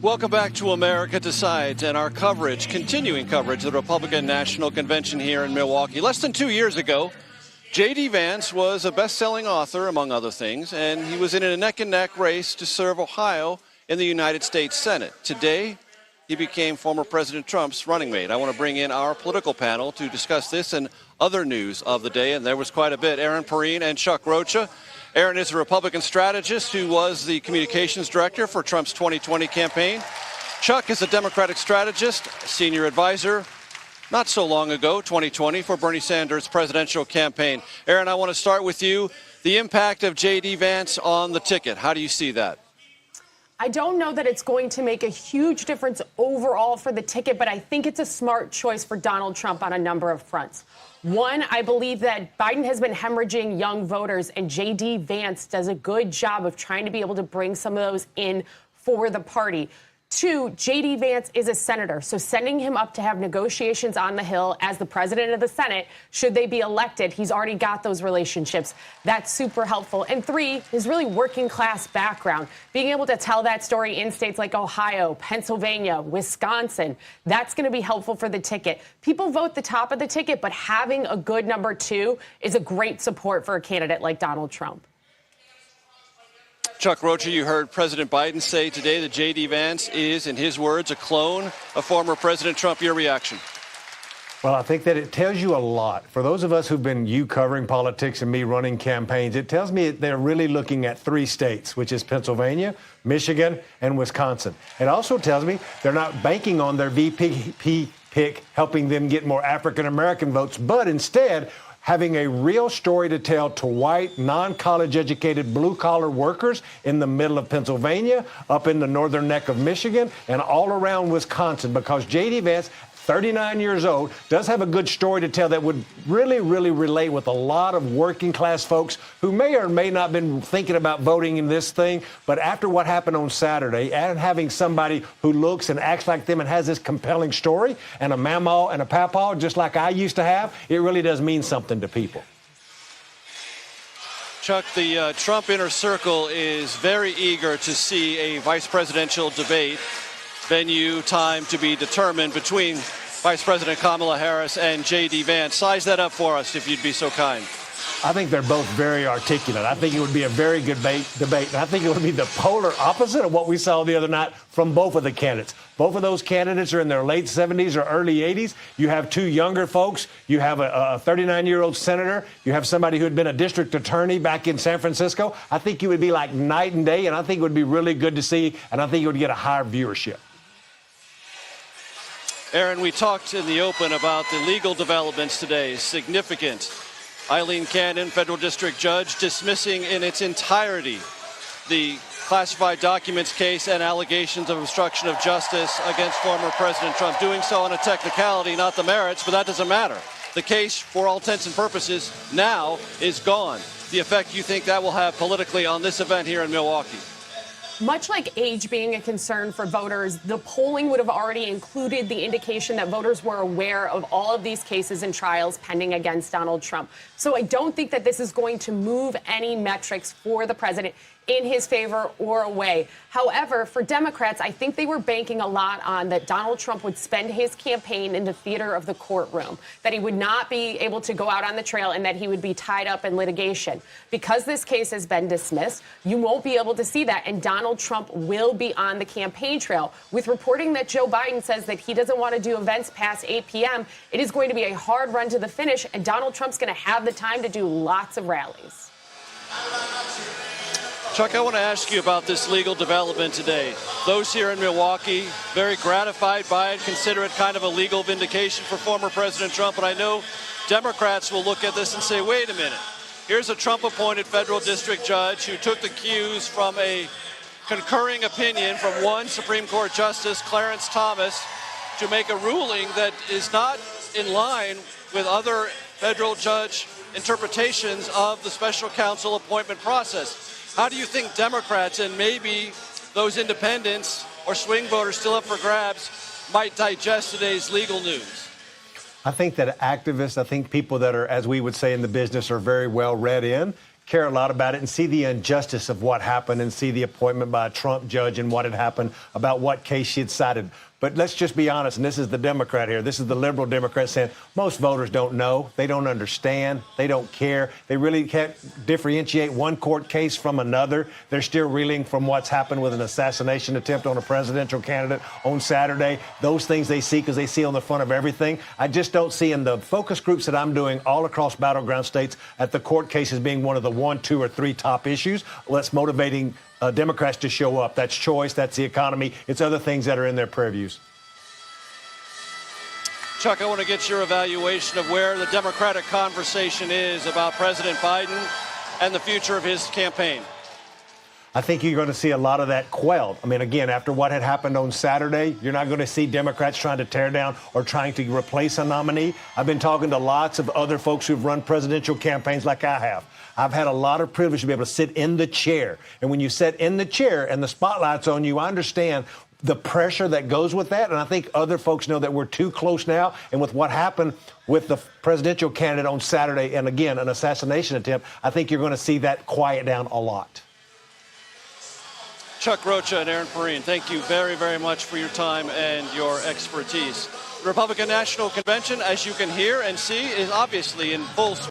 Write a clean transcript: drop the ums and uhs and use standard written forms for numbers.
Welcome back to America Decides and our coverage, continuing coverage of the Republican National Convention here in Milwaukee. Less than 2 years ago, J.D. Vance was a best-selling author, among other things, and he was in a neck-and-neck race to serve Ohio in the United States Senate. Today, he became former President Trump's running mate. I want to bring in our political panel to discuss this and other news of the day, and there was quite a bit. Erin Perrine and Chuck Rocha. Erin is a Republican strategist who was the communications director for Trump's 2020 campaign. Chuck is a Democratic strategist, senior advisor, not so long ago, 2020, for Bernie Sanders' presidential campaign. Erin, I want to start with you. The impact of J.D. Vance on the ticket. How do you see that? I don't know that it's going to make a huge difference overall for the ticket, but I think it's a smart choice for Donald Trump on a number of fronts. One, I believe that Biden has been hemorrhaging young voters, and J.D. Vance does a good job of trying to be able to bring some of those in for the party. Two, J.D. Vance is a senator, so sending him up to have negotiations on the Hill as the president of the Senate, should they be elected, he's already got those relationships. That's super helpful. And three, his really working class background, being able to tell that story in states like Ohio, Pennsylvania, Wisconsin, that's going to be helpful for the ticket. People vote the top of the ticket, but having a good number two is a great support for a candidate like Donald Trump. Chuck Rocha, you heard President Biden say today that J.D. Vance is, in his words, a clone of former President Trump. Your reaction? Well, I think that it tells you a lot. For those of us who've been covering politics and me running campaigns, it tells me they're really looking at three states, which is Pennsylvania, Michigan, and Wisconsin. It also tells me they're not banking on their VP pick helping them get more African-American votes, but instead having a real story to tell to white, non-college educated, blue-collar workers in the middle of Pennsylvania, up in the northern neck of Michigan, and all around Wisconsin, because J.D. Vance, 39 years old, does have a good story to tell that would really, really relate with a lot of working-class folks who may or may not have been thinking about voting in this thing. But after what happened on Saturday, and having somebody who looks and acts like them and has this compelling story, and a mamaw and a papaw, just like I used to have, it really does mean something to people. Chuck, the Trump inner circle is very eager to see a vice presidential debate. Venue, time to be determined between Vice President Kamala Harris and J.D. Vance. Size that up for us, if you'd be so kind. I think they're both very articulate. I think it would be a very good debate. And I think it would be the polar opposite of what we saw the other night from both of the candidates. Both of those candidates are in their late 70s or early 80s. You have two younger folks. You have a 39-year-old senator. You have somebody who had been a district attorney back in San Francisco. I think it would be like night and day, and I think it would be really good to see, and I think it would get a higher viewership. Erin, we talked in the open about the legal developments today, significant. Eileen Cannon, federal district judge, dismissing in its entirety the classified documents case and allegations of obstruction of justice against former President Trump, doing so on a technicality, not the merits, but that doesn't matter. The case, for all intents and purposes, now is gone. The effect you think that will have politically on this event here in Milwaukee? Much like age being a concern for voters, the polling would have already included the indication that voters were aware of all of these cases and trials pending against Donald Trump. So I don't think that this is going to move any metrics for the president in his favor or away. However, for Democrats, I think they were banking a lot on that Donald Trump would spend his campaign in the theater of the courtroom, that he would not be able to go out on the trail, and that he would be tied up in litigation. Because this case has been dismissed, you won't be able to see that, and Donald Trump will be on the campaign trail. With reporting that Joe Biden says that he doesn't want to do events past 8 p.m., it is going to be a hard run to the finish, and Donald Trump's going to have the time to do lots of rallies. Chuck, I want to ask you about this legal development today. Those here in Milwaukee, very gratified by it, consider it kind of a legal vindication for former President Trump. But I know Democrats will look at this and say, wait a minute, here's a Trump-appointed federal district judge who took the cues from a concurring opinion from one Supreme Court Justice, Clarence Thomas, to make a ruling that is not in line with other federal judge interpretations of the special counsel appointment process. How do you think Democrats and maybe those independents or swing voters still up for grabs might digest today's legal news? I think that activists, I think people that are, as we would say in the business, are very well read in, care a lot about it and see the injustice of what happened and see the appointment by a Trump judge and what had happened about what case she had cited. But let's just be honest, and this is the Democrat here. This is the liberal Democrat saying most voters don't know. They don't understand. They don't care. They really can't differentiate one court case from another. They're still reeling from what's happened with an assassination attempt on a presidential candidate on Saturday. Those things they see because they see on the front of everything. I just don't see in the focus groups that I'm doing all across battleground states at the court cases being one of the 1, 2, or 3 top issues. Well, that's motivating Democrats to show up. That's choice. That's the economy. It's other things that are in their purviews. Chuck, I want to get your evaluation of where the Democratic conversation is about President Biden and the future of his campaign. I think you're going to see a lot of that quelled. I mean, again, after what had happened on Saturday, you're not going to see Democrats trying to tear down or trying to replace a nominee. I've been talking to lots of other folks who've run presidential campaigns like I have. I've had a lot of privilege to be able to sit in the chair. And when you sit in the chair and the spotlight's on you, I understand the pressure that goes with that. And I think other folks know that we're too close now. And with what happened with the presidential candidate on Saturday, and again, an assassination attempt, I think you're going to see that quiet down a lot. Chuck Rocha and Erin Perrine, thank you very, very much for your time and your expertise. The Republican National Convention, as you can hear and see, is obviously in full swing.